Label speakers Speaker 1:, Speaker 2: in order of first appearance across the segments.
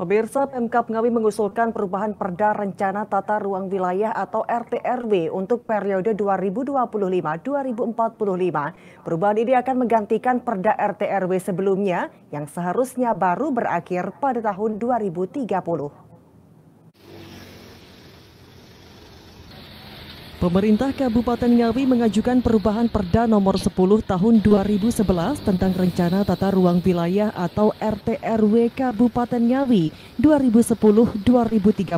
Speaker 1: Pemirsa, Pemkab Ngawi mengusulkan perubahan Perda Rencana Tata Ruang Wilayah atau RTRW untuk periode 2025-2045. Perubahan ini akan menggantikan Perda RTRW sebelumnya yang seharusnya baru berakhir pada tahun 2030. Pemerintah Kabupaten Ngawi mengajukan perubahan Perda nomor 10 tahun 2011 tentang Rencana Tata Ruang Wilayah atau RTRW Kabupaten Ngawi 2010-2030.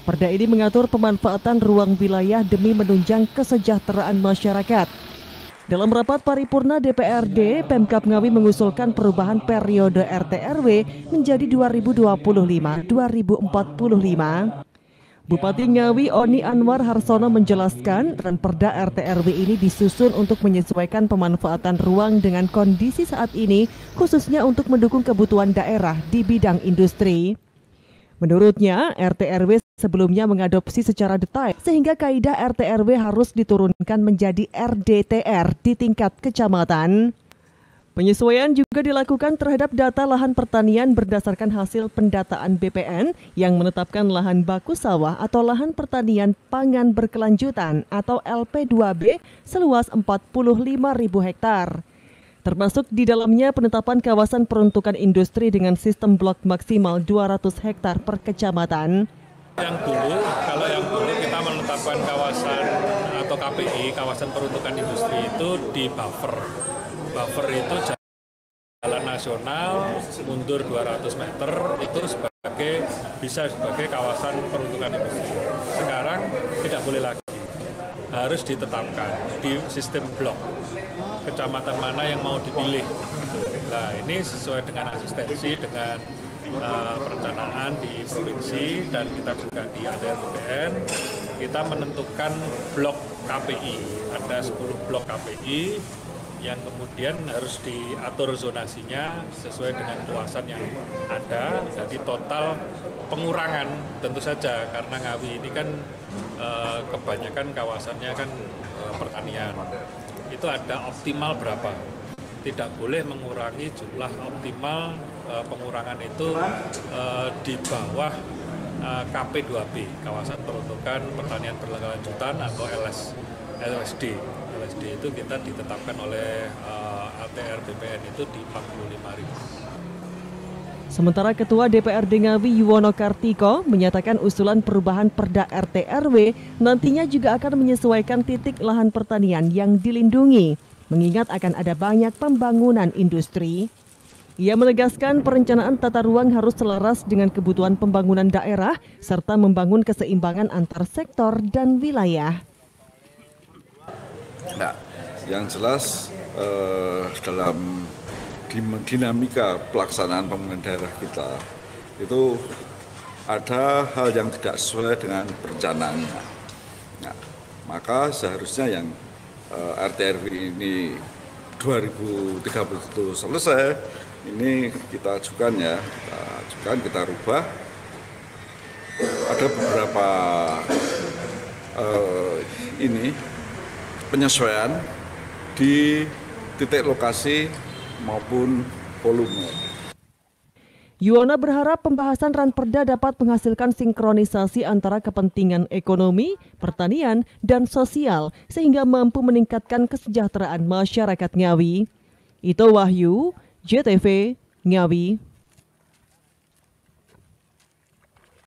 Speaker 1: Perda ini mengatur pemanfaatan ruang wilayah demi menunjang kesejahteraan masyarakat. Dalam rapat paripurna DPRD, Pemkab Ngawi mengusulkan perubahan periode RTRW menjadi 2025-2045. Bupati Ngawi Oni Anwar Harsono menjelaskan Perda RTRW ini disusun untuk menyesuaikan pemanfaatan ruang dengan kondisi saat ini, khususnya untuk mendukung kebutuhan daerah di bidang industri. Menurutnya, RTRW sebelumnya mengadopsi secara detail sehingga kaidah RTRW harus diturunkan menjadi RDTR di tingkat kecamatan. Penyesuaian juga dilakukan terhadap data lahan pertanian berdasarkan hasil pendataan BPN yang menetapkan lahan baku sawah atau lahan pertanian pangan berkelanjutan atau LP2B seluas 45.000 hektar. Termasuk di dalamnya penetapan kawasan peruntukan industri dengan sistem blok maksimal 200 hektar per kecamatan.
Speaker 2: Kalau yang dulu kita menetapkan kawasan atau KPI, kawasan peruntukan industri itu di buffer. Buffer itu jalan nasional mundur 200 meter itu bisa sebagai kawasan peruntukan industri. Sekarang tidak boleh lagi, harus ditetapkan di sistem blok. Kecamatan mana yang mau dipilih. Nah, ini sesuai dengan asistensi dengan perencanaan di provinsi dan kita juga di ATR BPN, kita menentukan blok KPI. Ada 10 blok KPI yang kemudian harus diatur zonasinya sesuai dengan luasan yang ada. Jadi total pengurangan tentu saja karena Ngawi ini kan kebanyakan kawasannya kan pertanian. Itu ada optimal berapa? Tidak boleh mengurangi jumlah optimal pengurangan itu di bawah KP2B, kawasan peruntukan pertanian berkelanjutan atau LSD. LSD itu kita ditetapkan oleh ATR BPN itu di 45.000.
Speaker 1: Sementara Ketua DPRD Ngawi Yuwono Kartiko menyatakan usulan perubahan Perda RTRW nantinya juga akan menyesuaikan titik lahan pertanian yang dilindungi, mengingat akan ada banyak pembangunan industri. Ia menegaskan perencanaan tata ruang harus selaras dengan kebutuhan pembangunan daerah serta membangun keseimbangan antar sektor dan wilayah.
Speaker 3: Nah, yang jelas dalam dinamika pelaksanaan pembangunan daerah kita itu ada hal yang tidak sesuai dengan perencanaannya. Nah, maka seharusnya yang RTRW ini 2030 itu selesai, ini kita ajukan ya, kita rubah. Ada beberapa penyesuaian di titik lokasi maupun volume.
Speaker 1: Yuwono berharap pembahasan Ranperda dapat menghasilkan sinkronisasi antara kepentingan ekonomi, pertanian, dan sosial sehingga mampu meningkatkan kesejahteraan masyarakat Ngawi. Ito Wahyu, JTV, Ngawi.